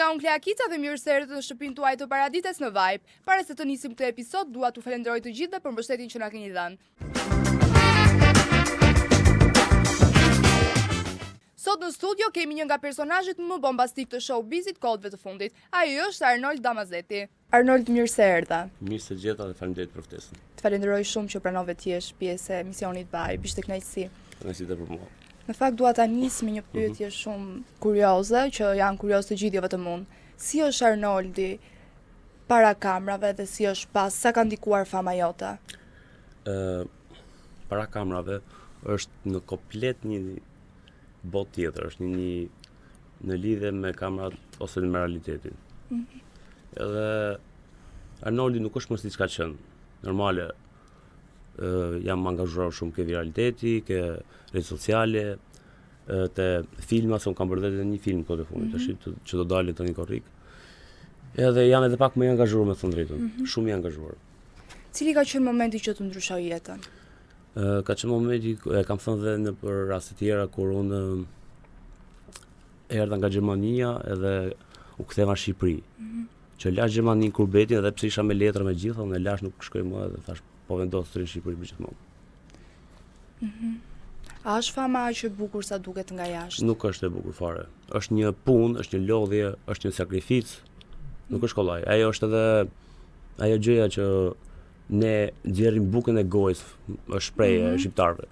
nga unë Klea Kica dhe mirë se erdhët në shtëpinë tuaj të Paradites në Vibe. Para se të nisim këtë episod, dua t'u falenderoj të gjithëve për mbështetjen që na keni dhënë. Sot në studio kemi një nga personazhet më bombastik të showbizit kohëve të fundit. Ai është Arnold Damazeti. Arnold, mirë se erdha. Mirë se gjeta dhe faleminderit për ftesën. Të falenderoj shumë që pranove të jesh pjesë e emisionit Vibe. Ishte kënaqësi. Kënaqësi për mua. Në fakt dua ta nis me një pyetje shumë kurioze, që janë kurioz të gjithë jo vetëm unë. Si është Arnoldi para kamerave dhe si është pas, sa ka ndikuar fama jote? Para kamerave është në komplet një botë tjetër, është në lidhje me kamerat ose me realitetin. Edhe Arnoldi nuk është më siç ka qenë. Normale, jam angazhuar shumë ke viraliteti, ke rrjetet sociale, te filma, se unë kam bërë edhe një film këtë fundit, që do dalë tani korrik. Edhe janë edhe pak më i angazhuar me thënë drejtën, shumë i angazhuar. Cili ka qenë momenti që të ndryshoi jetën? Ka qenë momenti, kam thënë dhe në për raste tjera kur unë erdha nga Gjermania edhe u ktheva në Shqipëri. Që lash Gjermaninë kurbetin edhe pse isha me letra me gjitha, unë lash nuk shkoj më edhe thash po vendos të rinë në Shqipëri për gjithmonë. A është fama aq e bukur sa duket nga jashtë? Nuk është e bukur fare. Është një punë, është një lodhje, është një sakrificë. Nuk është kollaj. Ajo është edhe ajo gjëja që ne nxjerrim bukën e gojës, është shprehje e shqiptarëve.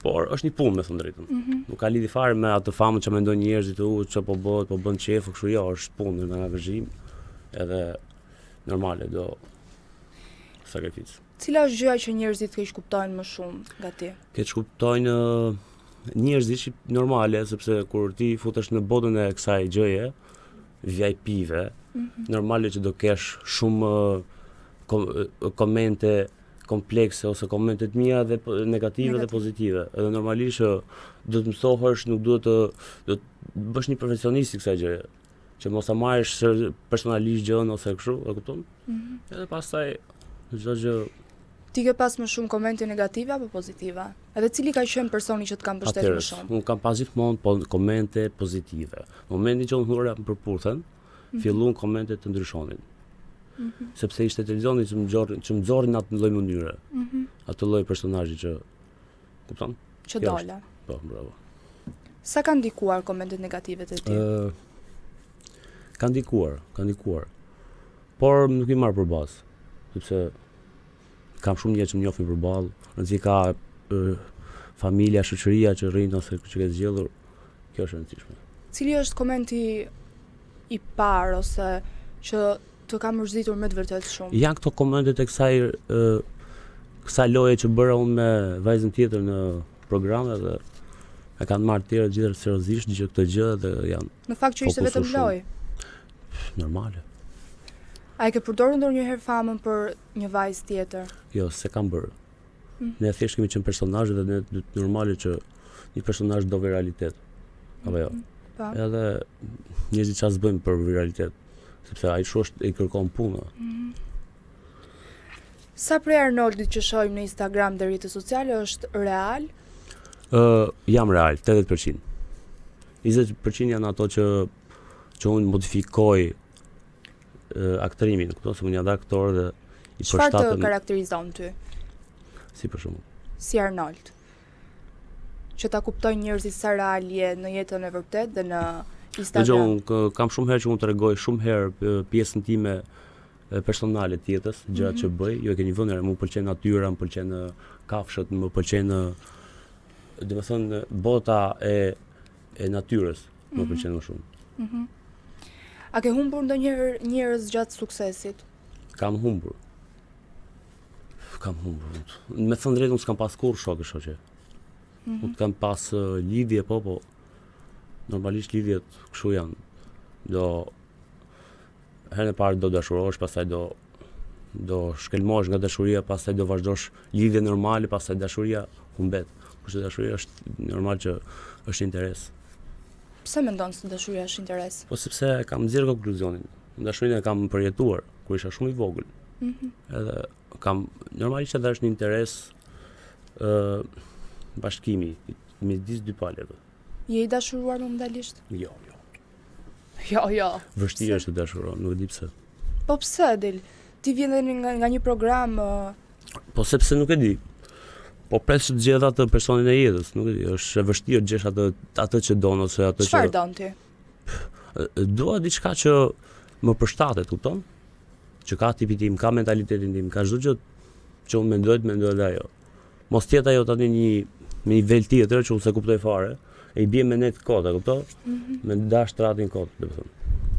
Por është një punë me thënë drejtën. Nuk ka lidhje fare me atë famën që mendojnë njerëzit, ç'po bëhet, po bën qef, kështu jo, është punë nga angazhim, edhe normale do sakrificë. Cila është gjëja që njerëzit keq kuptojnë më shumë nga ti? Keq kuptojnë njerëzit normale, sepse kur ti futesh në botën e kësaj gjëje, VIP-ve, normale që do kesh shumë komente komplekse ose komente të mira dhe negative dhe pozitive. Edhe normalisht do të mësohesh, nuk duhet të bësh një profesionist i kësaj gjëje, që mos ta marrësh personalisht gjën ose kështu, e kupton? Edhe pastaj çdo gjë. Ti ke pas më shumë komente negative apo pozitive? Edhe cili ka qenë personi që të ka mbështetur më shumë? Unë kam pas gjithmonë komente pozitive. Në momentin që unë hura më përpurthen, filluan komente të ndryshonin. Sepse ishte televizioni që më nxorrin atë lloj mënyre. Atë lloj personazhi që kupton? Që dola. Po, bravo. Sa kanë ndikuar komentet negative të ti? Kanë ndikuar. Por nuk i marr përballë, sepse kam shumë njerëz që më njohin përballë, rëndësi ka familja, shoqëria që rrin ose që ke zgjedhur, kjo është e rëndësishme. Cili është komenti i parë ose që të ka mërzitur me të vërtet shumë? Janë këto komentet e kësaj loje që bëra unë me vajzën tjetër në programe dhe e kanë marrë tjerë gjithë seriozisht që këtë gjë dhe janë. Në fakt që ishte vetëm lojë. Normale. A e ke përdorur ndonjëherë famën për një vajzë tjetër? Jo, se kam bërë. Ne thjesht kemi qenë personazhe dhe ne normale që një personazh do viralitet. Apo jo. Edhe njerëzit çfarë bëjmë për viralitet, sepse ai është i kërkon punë. Sa prej Arnoldit që shohim në Instagram dhe rrjetet sociale është real? Jam real, 80%. 20% janë ato që unë modifikoj aktrimin, këto se unë jam aktor dhe i përshtatem. Çfarë të karakterizon ty? Si për shembull? Si Arnold. Që ta kuptojnë njerëzit sa real je në jetën e vërtet dhe në Instagram. Dëgjoj, kam shumë herë që unë tregoj shumë herë pjesën time personale të jetës, gjërat që bëj, jo e keni vënë, më pëlqen natyra, më pëlqen kafshët, më pëlqen domethënë bota e natyrës, më pëlqen më shumë. A ke humbur ndonjëherë njerëz gjatë suksesit? Kam humbur. Me thënë drejtën, s'kam pas kurrë shoqe. Unë kam pas lidhje, po, normalisht lidhjet kështu janë. Herën e parë do dashurohesh, pastaj do shkelmohesh nga dashuria, pastaj do vazhdosh lidhje normale, pastaj dashuria humbet. Kurse dashuria është normal që është interes. Pse mendon se dashuria është interes? Po sepse kam nxjerrë konkluzionin. Dashurinë e kam përjetuar kur isha shumë i vogël. Edhe normalisht edhe është një interes bashkimi midis dy palëve. Je i dashuruar momentalisht? Jo. Jo. Vështirë është të dashuron, nuk e di pse. Po pse, Del? Ti vjen dhe nga një program... Po sepse nuk e di. Po pres të gjej atë personin e jetës, nuk e di, është e vështirë të gjesh atë që don ose atë që... Çfarë don ti? Dua diçka që më përshtatet, kupton? Që ka tipi tim, ka mentalitetin tim, ka çdo gjë që unë mendoj dhe ajo. Mos tjetë ajo tani një nivel tjetër që unë se kuptoj fare, e I bie me net kota, kupton? Me dash tratin kot, domethënë.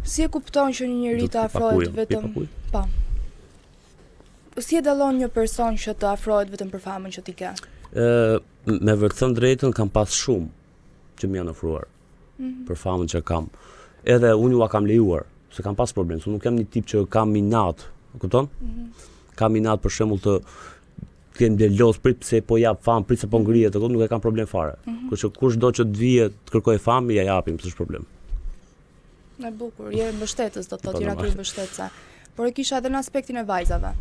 Si e kupton që një njeri të afrohet vetëm... Po. Si e dallon një person që të afrohet vetëm për famën që ti ke? Me vërtet thënë drejtën kam pas shumë që më janë ofruar për famën që kam. Edhe unë ua kam lejuar, se kam pas problem, se unë nuk jam një tip që kam inat, kupton? Kam inat për shembull të kem dhe los prit pse po jap famë, prit se po ngrihet, nuk e kam problem fare. Kështu që kushdo që të vije të kërkoj famë, ja japim, s'është problem. E bukur, je mbështetës, do të thotë, je natyrë mbështetëse. Por e kisha edhe në aspektin e vajzave.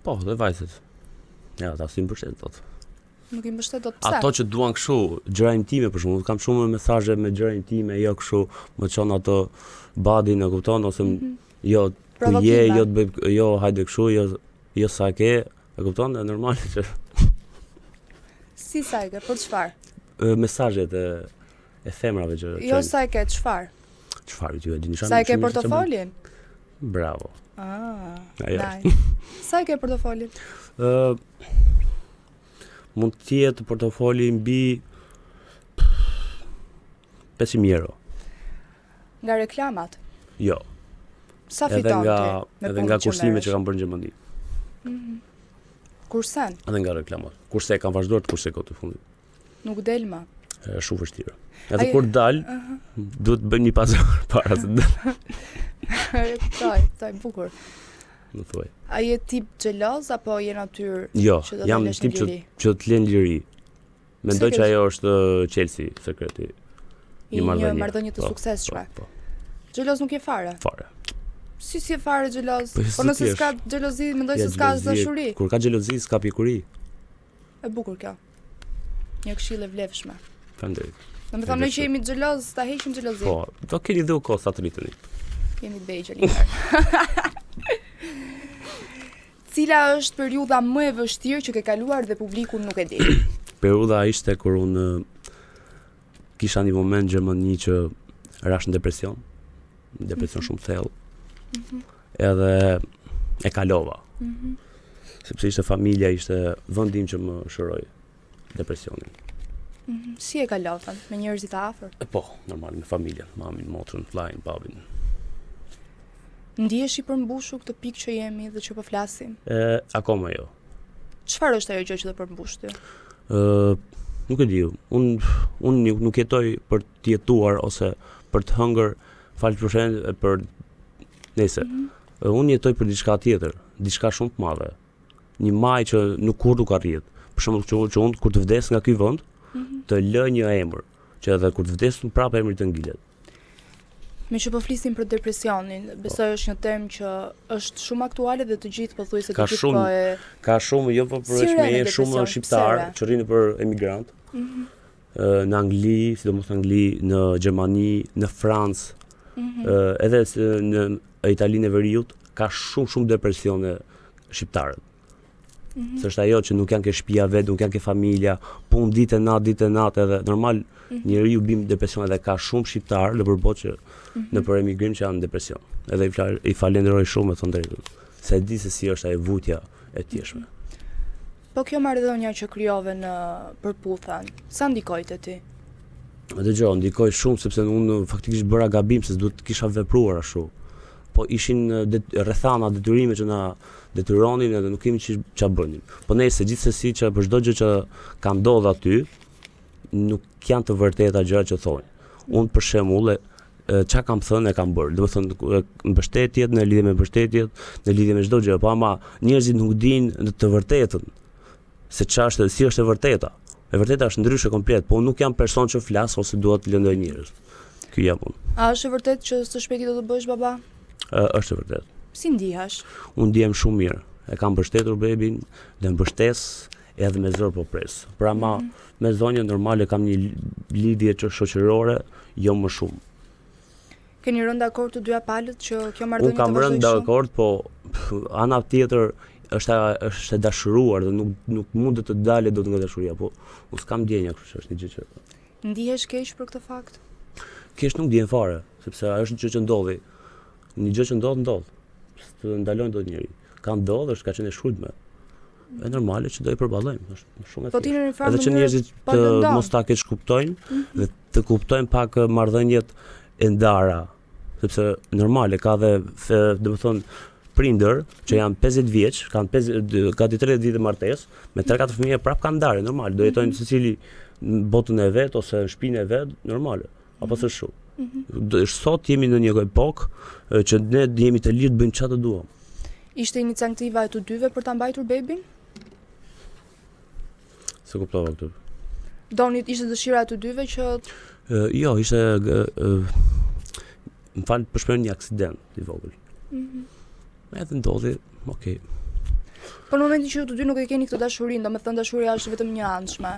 Po, dhe vajzat. Ja, ta si mbështet thotë. Nuk I mbështet dot pse? Ato që duan kështu, gjëra intime për shkakun, kam shumë mesazhe me gjëra intime, jo kështu, më çon ato badin, e kupton, ose jo ku je, jo të bëj, jo hajde kështu, jo sa ke, e kupton, e normale që Si sa ke, për çfarë? Mesazhet e femrave që Jo sa e ke, çfarë? Çfarë ti e dini çfarë? Sa e ke portofolin? Bravo. Nice. Sa e ke portofolin? Mund të jetë portofoli mbi 500 euro. Nga reklamat? Jo. Sa fiton ti? Edhe nga kursimet që kam bërë në Gjermani. Kursen? Edhe nga reklamat. Kurse kam vazhduar të kursekoj të fundit. Nuk del më. Shumë vështirë. Edhe kur dal, duhet të bëjmë një pazar para se dal. Kuptoj, bukur. Më thuaj. A je tip xheloz apo je natyrë? Jo, jam tip që të lën liri. Mendoj që ajo është Chelsea, sekreti. Një marrëdhënie të suksesshme. Po. Xheloz nuk je fare? Fare. Si je fare xheloz? Po nëse s'ka xhelozi, mendoj se s'ka dashuri. Kur ka xhelozi, s'ka pikuri. E bukur kjo. Një këshill e vlefshme. Faleminderit. Domethënë ne që jemi xheloz, ta heqim xhelozin. Po, do keni dhe u kohë sa të rriteni. Jemi të vegjël. Cila është periudha më e vështirë që ke kaluar dhe publiku nuk e di? Periudha ishte kur unë kisha një moment në Gjermani që rash në depresion shumë thellë. Edhe e kalova. Sepse ishte familja, ishte vendim që më shëroi depresionin. Si e kalova? Me njerëzit të afër? Po, normal me familjen, mamin, motrën, vllajin, babin. Ndihesh I përmbushur këtë pikë që jemi dhe që po flasim? Akoma jo. Çfarë është ajo gjë që të përmbush ty? Nuk e di. Unë nuk jetoj për të jetuar ose për të hëngër, për nëse. Unë jetoj për diçka tjetër, diçka shumë të madhe. Një maj që nuk arrihet. Për shembull që unë kur të vdes nga ky vend, të lë një emër, që edhe kur të vdes unë prapë emri të ngilet. Me që po flisim për depresionin, besoj është një term që është shumë aktuale dhe të gjithë pothuajse të gjithë po e... Ka shumë, jo po përveç shumë shqiptar që rrinë për emigrant. Në Angli, sidomos në Angli, në Gjermani, në Francë, edhe në Italinë e Veriut, ka shumë depresione shqiptarët. Se është ajo që nuk janë ke shtëpia vet, nuk janë ke familja, punë ditë e natë edhe normal njeriu bim depresion edhe ka shumë shqiptar në përbot që në për emigrim që janë në depresion. Edhe I falenderoj shumë thon drejtën. Se di se si është ajo vutja e tjeshme. Po kjo marrëdhënia që krijove në përputhjen, sa ndikoi te ti? Dëgjoj, ndikoi shumë sepse unë faktikisht bëra gabim se duhet kisha vepruar ashtu. Po ishin rrethana detyrime që na detyronin edhe nuk kemi ç'a bënim. Po nëse gjithsesi që për çdo gjë që ka ndodhur aty nuk janë të vërteta gjërat që thonë. Unë për shembull ç'a kam thënë e kam bërë. Domethënë mbështetjet në lidhje me mbështetjet, në lidhje me çdo gjë, po ama njerëzit nuk dinë të vërtetën. Se ç'është, si është e vërteta. E vërteta është ndryshe komplet, po nuk jam person që flas ose dua të lëndoj njerëz. Ky jam unë. A është e vërtetë që së shpejti do të bësh baba? Është e vërtetë. Si ndihesh? Unë ndihem shumë mirë. E kam mbështetur bebin dhe mbështes edhe me zor po pres. Pra me zonjën normale kam një lidhje që shoqërore, jo më shumë. Keni rënë dakord të dyja palët që kjo Unë marrëdhënie kam të rënë vazhdojë shumë? dakord, po ana tjetër është e dashuruar dhe nuk mund të dalë dot nga dashuria, po unë s'kam ndjenja, kështu që është një gjë që Ndihesh keq për këtë fakt? kesh nuk ndjen fare, sepse ajo është një gjë që ndodhi. Një gjë që ndodh. S'të ndalojnë dot njëri. Ka ndodhur, është ka qenë e shkruajtme. Është normale që do i përballojmë, është shumë e Po ti thjeshtë. në një farë Edhe që mënyrë njerëzit pa lëndon. mos ta keq kuptojnë dhe të kuptojnë pak marrëdhëniet e ndara, sepse normale ka dhe domethënë prindër që janë 50 vjeç, kanë 50 gati 30 vite martesë, me 3-4 fëmijë prap kanë ndarë, normal, do jetojnë secili në botën e vet ose në shtëpinë e vet, normale. Apo s'është shumë. Sot jemi në një epokë që ne jemi të lirë të bëjmë çfarë të duam. Ishte iniciativa e të dyve për ta mbajtur bebin? Se kuptova këtë. Ishte dëshira e të dyve që Jo, ishte më fal për shprehjen një aksident i vogël. Edhe ndodhi, okay. Po në momentin që ju të dy nuk e keni këtë dashurinë, domethënë dashuria është vetëm një anshme.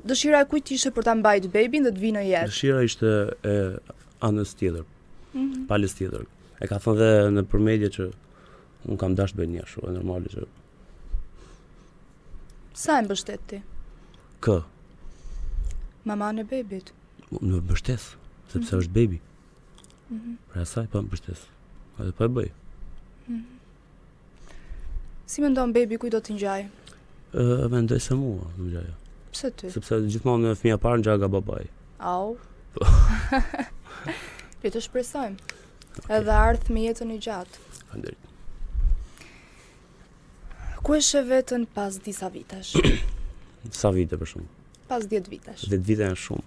Dëshira e kujt ishte për ta mbajtur bebin dhe të vinë në jetë? Dëshira ishte e anës tjetër, palës tjetër. E ka thënë dhe në përmedje që unë kam dashur të bëj një ashtu, e normale që Sa e mbështet ti? kë, Maman e bebit. në mbështes, sepse është bebi. Pra asaj po mbështes. Edhe po e bëj. Si mendon bebi kujt do t'i ngjaj? Mendoj se mua, nuk gjaja. Pse ty? Sepse gjithmonë fëmia parë ngjan nga babai. Au. Le të shpresojmë. Edhe ardh me jetën e gjatë. Faleminderit. Ku e sheh veten pas disa vitesh? Sa vite për shkak? Pas 10 vitesh. 10 vite janë shumë.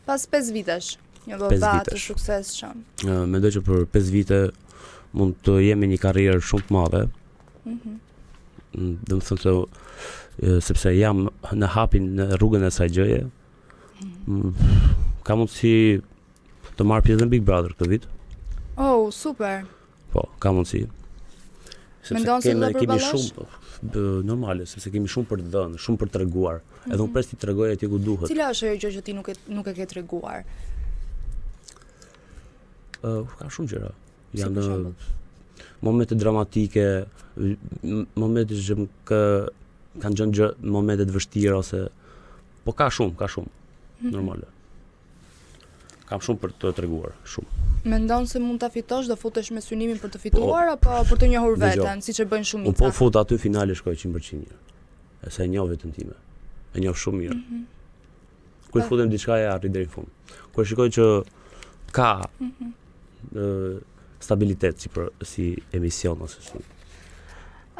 Pas 5 vitesh. Një 5 baba të vitesh. suksesshëm. Mendoj që për 5 vite mund të jemi një karrierë shumë të madhe. Dhe më thënë se sepse jam në hapin në rrugën e saj gjëje. Ka mundësi të marr pjesë në Big Brother këtë vit. Oh, super. Po, ka mundësi. Sepse Mendon se do ta kemi përballash? shumë normale, sepse kemi shumë për të dhënë, shumë për të treguar. Edhe unë pres ti tregoj atje ku duhet. Cila është ajo gjë që ti nuk e ke treguar? Ka shumë gjëra. Si Janë për shembull? momente dramatike, momente që kanë qenë momente të vështira ose po ka shumë, normale. Kam shumë për të treguar, shumë. Mendon se mund ta fitosh, do futesh me synimin për të fituar apo për të njohur veten, siç e bëjnë Unë shumica? po fut aty finale shkoj 100% mirë. E se e njoh veten time. E njoh shumë mirë. Kur futem diçka e arrit deri në fund. Kur shikoj që ka stabilitet si emision ose si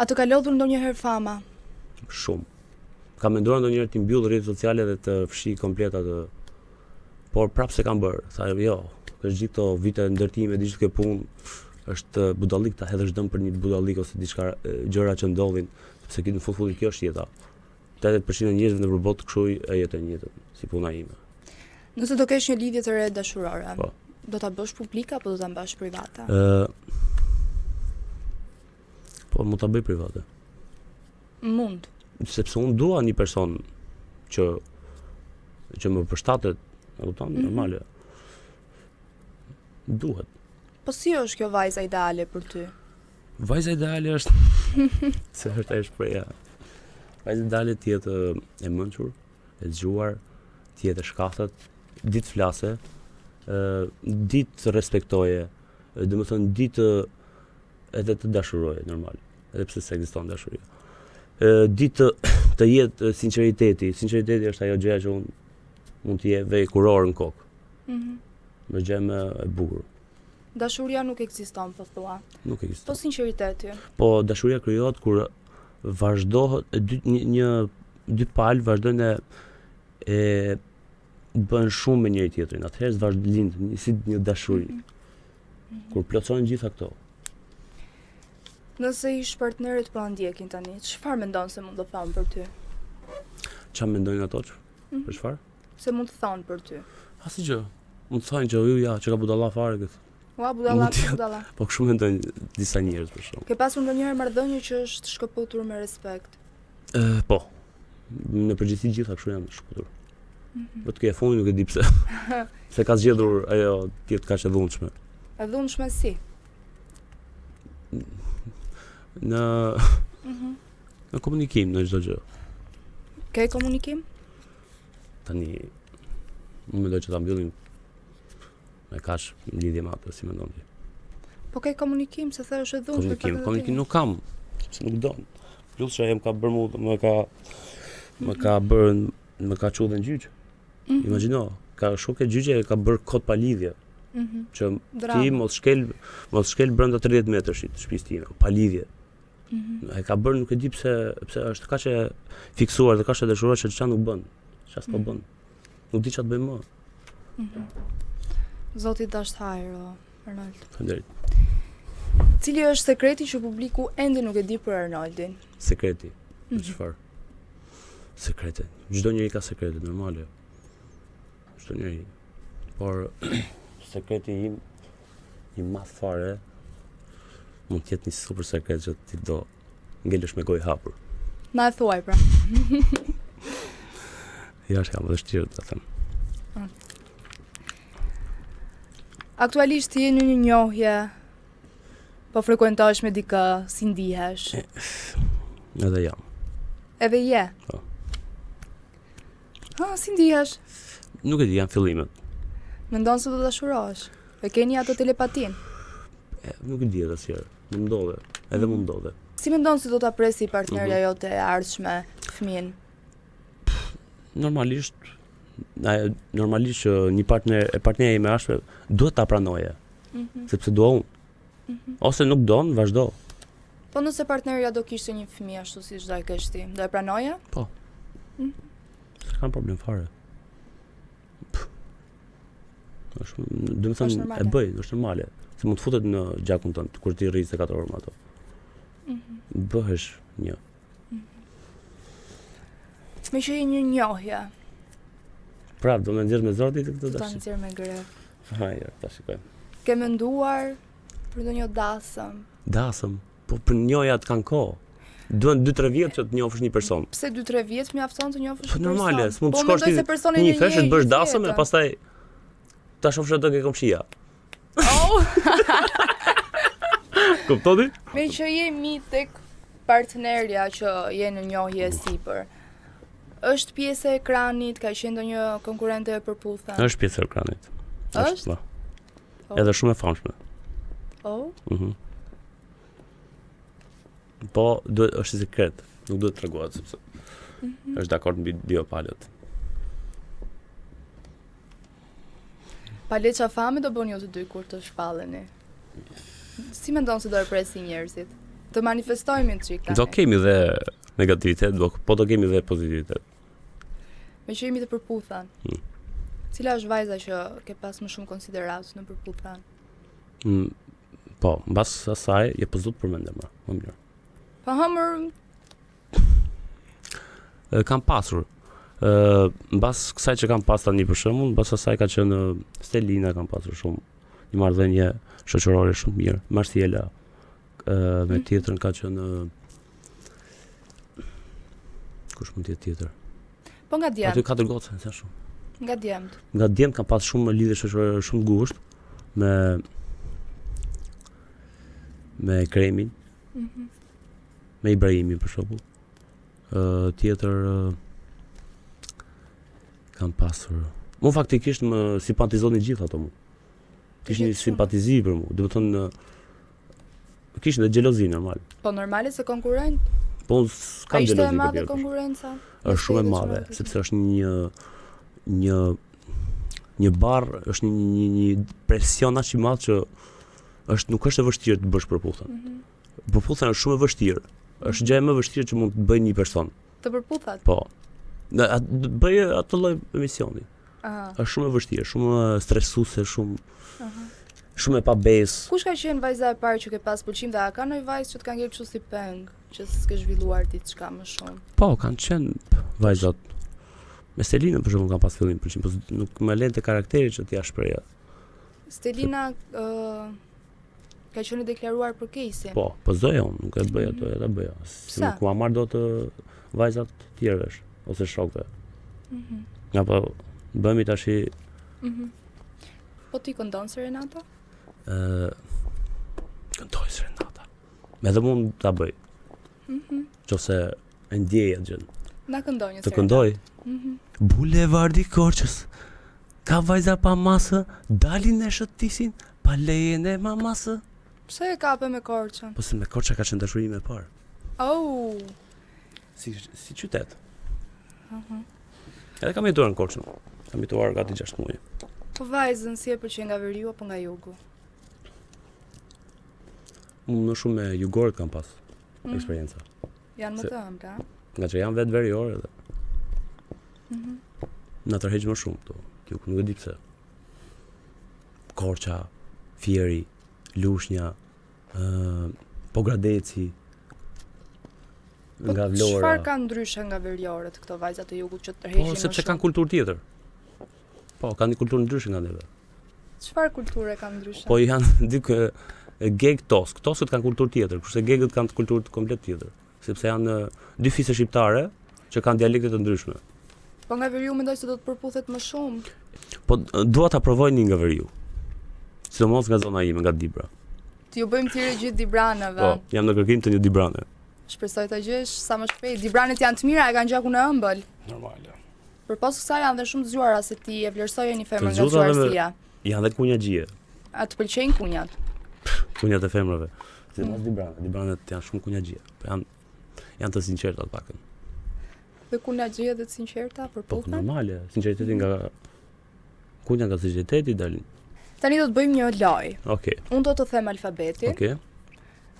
A të ka lodhur ndonjëherë fama? shumë. Ka menduar ndonjëherë të mbyll rrjetet sociale dhe të fshi komplet atë. Por prapë se kam bërë. Tha jo, është gjithë këto vite ndërtime, gjithë kjo punë është budallik ta hedhësh dëm për një budallik ose diçka gjëra që ndodhin, sepse këtë në fund kjo është jeta. 80% e njerëzve në botë kështu e jetojnë jetën, si puna ime. Nëse do kesh një lidhje të re dashurore, Po. do ta bësh publike apo do ta mbash private? Po mund ta bëj private. Mund. Sepse unë dua një person që më përshtatet, e kupton, normale. Duhet. Po si është kjo vajza ideale për ty? Vajza ideale është se është ajo shpreha. Vajza ideale të jetë e mençur, e zgjuar, të jetë e shkathtët, ditë flase, ditë respektoje, domethënë ditë edhe të dashuroje normal, edhe pse s'ekziston dashuria. Ditë të jetë sinqeriteti është ajo gjëja që unë mund të jeve kuror në kokë. Me gjë më e bukur. Dashuria nuk ekziston, po thua. Nuk ekziston. Po sinqeriteti. Po dashuria krijohet kur vazhdohet dy palë vazhdojnë e bën shumë me njëri tjetrin. Atëherë lind si një dashuri. Kur plotësohen gjitha këto. Nëse ish partnerit po ndjekin tani, çfarë mendon se mund të thonë për ty? Çfarë mendojnë ato? Për çfarë? Se mund të thonë për ty? Asnjë gjë. Mund të thonë që ju ja, që ka budalla fare këtë. Ua, budalla. Po kështu mendojnë disa njerëz për shkak. Ke pasur ndonjëherë marrëdhënie që është shkëputur me respekt? Po. Në përgjithësi gjitha kështu janë shkëputur. Po të ke fundi nuk e di pse. Se ka zgjedhur ajo të jetë kaq e dhunshme. E dhunshme si? Në në komunikim në çdo gjë. Ke komunikim? Tani unë mendoj që ta mbyllim me kaq lidhje me atë, si mendon ti? Po ke komunikim se thash e dhunshme. Komunikim nuk kam, sepse nuk don. Plus që më ka bërë më ka çu dhe në gjyq. Imagjino, ka shokë gjyqe ka bërë kot pa lidhje. Që ti mos shkel brenda 30 metrash të shtëpisë time, pa lidhje. E ka bërë nuk e di pse është kaq e fiksuar dhe kaq e dëshuar që çfarë nuk bën. Çfarë s'po bën. Nuk di çfarë të bëj më. Zoti dashur, Arnold. Faleminderit. Cili është sekreti që publiku ende nuk e di për Arnoldin? Sekreti. Çfarë? Sekrete. Çdo njeri ka sekrete normale. Çdo njeri. Por sekreti im i madh fare mund të jetë një super sekret që ti do ngelesh me gojë hapur. Na e thuaj pra. Ja, është kam vështirë ta them. Aktualisht je në një njohje, po frekuentosh me dikë, si ndihesh? Edhe jam. Edhe je? Po. Si ndihesh? Nuk e di, janë fillimet. Mendon se do ta dashurohesh? E keni ato telepatin? Nuk e di edhe asnjëherë. Më ndodhe, edhe më ndodhe. Si mendon se do ta presi partnerja jote e ardhshme fëmin? Normalisht që një partneri ime ardhshme duhet ta pranoje. Sepse dua unë. Ose nuk don, vazhdo. Po nëse partnerja do kishte një fëmijë ashtu siç do e kesh ti, do e pranoje? Po. S'kam problem fare. Do të thënë e bëj, është normale. Se mund të futet në gjakun tënd kur ti rri 24 orë me ato. Bëhesh një. Me që je një njohje. Pra, do më nxjerr me zoti këtë Ta dashi. nxjerr me grev. Hajde, ta shikojmë. Ke menduar për ndonjë dasëm? Dasëm, po për njojat kanë kohë. Duhen 2-3 vjet që të njohësh një person. Pse 2-3 vjet mjafton të njohësh një person? Po normale, s'mund të Po shkosh mendoj ti se personin një feshë të bësh dasëm e jetën. pastaj ta shohësh atë ke komshia. Kuptoni? Me që jemi tek partnerja që je në njohje sipër. Është pjesë e ekranit, ka qenë ndonjë konkurrente e përputhën? Është pjesë e ekranit. Është? Po. Edhe shumë e famshme. Po, është sekret, nuk duhet treguohet sepse është dakord mbi dy palët. Paleça fame do bën ju të dy kur të shpalleni. Si mendon se do e presi njerëzit? Të manifestojmë një çik tani. Do kemi dhe negativitet, po do kemi dhe pozitivitet. Me që jemi të përputhen. Cila është vajza që ke pas më shumë konsiderat në përputhen? Po, mbas asaj je pozut përmendem më mirë. Pa hëmër kam pasur. Mbas kësaj që kam pas tani për shembull, mbas asaj ka qenë Stelina, kam pasur shumë një marrëdhënie shoqërore shumë mirë. Marciela, me tjetrën ka qenë kush mund të jetë tjetër? Po nga djemt. Aty 4 goca, sa shumë. Nga djemt. Nga djemt kam pas shumë lidhje shoqërore shumë ngushtë me Kremin, me Ibrahimin për shembull. Tjetër kam pasur. Mu faktikisht më simpatizonin gjithë ato mu. Kishin një simpatizi për mu. Do të thonë kishin dhe xhelozi normal. Po normale se konkurrent? Po s'kam xhelozi. Ishte e madhe konkurrenca? Është shumë e madhe, sepse është një barr, është një presion aq i madh që nuk është e vështirë të bësh përputhjen. Përputhja është shumë e vështirë. Është gjë më e vështirë që mund të bëjë një person. Të përputhat? Po. Bëj atë lloj emisioni. Është shumë e vështirë, shumë stresuese, shumë e pabesë. Kush ka qenë vajza e parë që ke pas pëlqim dhe a ka ndonjë vajzë që të ka ngel kështu si peng, që s'ke zhvilluar diçka më shumë? Po, kanë qenë vajzat. Me Stelinën për shembull kam pas fillim pëlqim, por nuk më lente karakteri që t'ia shpreha. Stelina ka qenë deklaruar për Kejsin. Po zoja unë, nuk e të bëja, ta bëja. Nuk ma marr dot vajzat tjerësh ose shokëve. Apo bëhemi tash Po ti këndon serenata? këndoj serenata. Edhe mund ta bëj. Qofse e ndjej atë gjën. Na këndoj një Të serenata. këndoj. Bulevardi Korçës. Ka vajza pa masë, dalin e shëtisin, pa lejen e mamasë. Pse e kape me Korçën? Po se me Korça ka qenë dashuri më parë. Oh. Si qytet. Edhe kam jetuar në Korçë. Kam jetuar gati 6 muaj. Po vajzën si e pëlqen nga veriu apo nga jugu? Unë më shumë me jugorët kam pas eksperienca. Janë më të ëmbla. Nga që jam vetë verior edhe. Në tërheq më shumë to. Nuk e di pse. Korça, Fieri, Lushnja, Pogradeci, nga Vlora. Çfarë kanë ndryshe nga veriorët këto vajzat e jugut që tërheqin Po më sepse shumë? kanë kulturë tjetër. Po, kanë një kulturë ndryshe nga neve. Çfarë kulture kanë ndryshe? Po janë dikë geg tosk. Toskët kanë kulturë tjetër, kurse gegët kanë kulturë komplet tjetër. Sepse janë dy fise shqiptare që kanë dialekte të ndryshme. Po nga veriu mendoj se do të përputhet më shumë. Po dua ta provoj një nga veriu. Sidomos nga zona ime, nga Dibra. T'ju bëjmë thirrje gjithë Dibranëve. Po, jam në kërkim të një Dibrane. Shpresoj ta gjesh sa më shpejt. Dibranet janë të mira, e kanë gjakun e ëmbël. Normale. Përpos kësaj janë dhe shumë zgjuara se ti e vlerësoje një femër nga zgjuara dhe me- zgjuarësia. Janë dhe kunjagjie, A të pëlqejnë kunjat? kunjat e femrave. Sidomos Dibrane. Dibranet janë shumë kunjagjie, po janë të sinqerta të pakën. Dhe kunjagjie dhe të sinqerta Po përputhen? normale, sinqeriteti nga kunja nga sinqeriteti dalin. Tani do të bëjmë një lojë. Okej. Unë do të them alfabetin. Okej.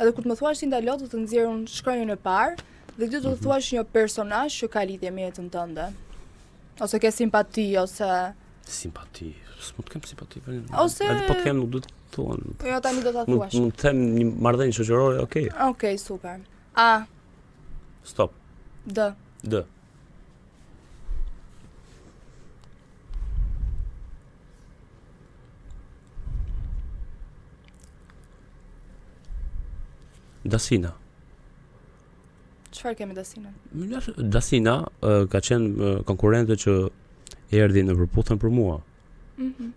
Edhe kur të më thuash ti ndalo do të nxjerr unë shkronjën e parë dhe ti do të thuash një personazh që ka lidhje me jetën tënde. Ose ke simpati ose Simpati. S'mund të kem simpati për një. Ose- Edhe po të kem nuk do të thuan. jo tani do ta Mund thuash. mund të them një marrëdhënie shoqërore, okej. Okej, super. A, Stop. D, D. Dasina. çfarë kemi Dasinën? Dasina ka qenë konkurrente që erdhi në përputhjen për mua.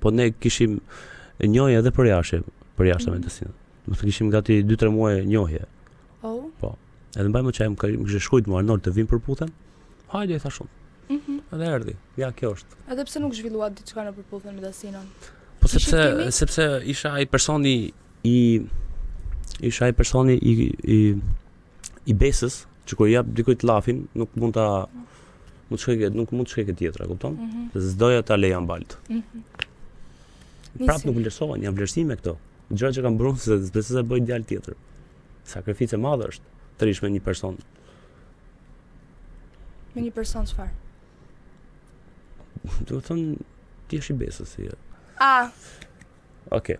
Po ne kishim njohje edhe për jashtë me Dasinën. Do të kishim gati 2-3 muaj njohje. Oh. Edhe mbaj më që më kishte shkruajtur mua Arnold të vim përputhen. Hajde, i thashun. Edhe erdhi. Ja, kjo është. Edhe pse nuk zhvillua diçka në përputhje me Dasinën? Po Kishit kimi? sepse isha ai personi i besës që kur jap dikujt llafin nuk mund të shkoj ke tjetra, kupton? Se s'doja ta leja mbalt. Prap nuk vlerësohen, janë vlerësime këto. Gjëra që kam bërë se s'besoj se bëj djalë tjetër. Sakrificë e madhe është të rish me një person. Me një person çfarë? Do të thonë ti je i besës si. A, Okej.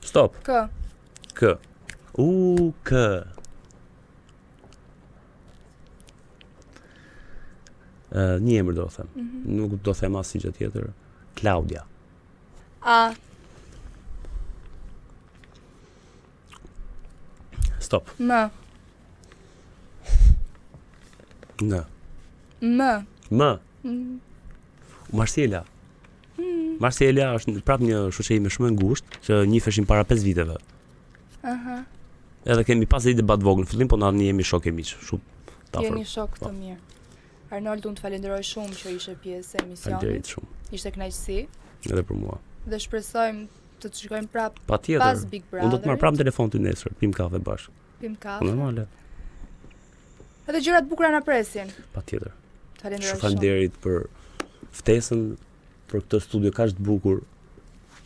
Stop. K, K. K. Një emër do të them. Nuk do të them asnjë gjë tjetër. Claudia. A, Stop. M, N. M. M. Marcela. Marcela është prap një shoqëri me shumë ngushtë që njiheshin para 5 viteve. Aha. Edhe kemi pas një debat vogël në fillim, po na jemi shokë miq, shumë të afër. Jeni shok të mirë. Arnold, unë të falenderoj shumë që ishe pjesë e emisionit. Faleminderit shumë. Ishte kënaqësi Edhe për mua. dhe shpresojmë të të shkojmë prap Patjetër. pas Big Unë do të marr Brother. prap telefon ty nesër, pim kafe bashkë. Pim Po kafe. normale. Edhe gjërat bukura na presin. Patjetër. Falenderoj shumë. Faleminderit për ftesën, për këtë studio kaq të bukur.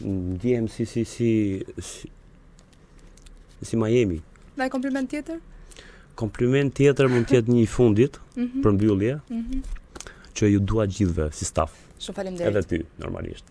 Ndjehem si Miami. Ndaj kompliment tjetër? Kompliment tjetër mund të jetë një i fundit për mbyllje, që ju dua gjithëve si staf. Shumë faleminderit. Edhe ty, normalisht.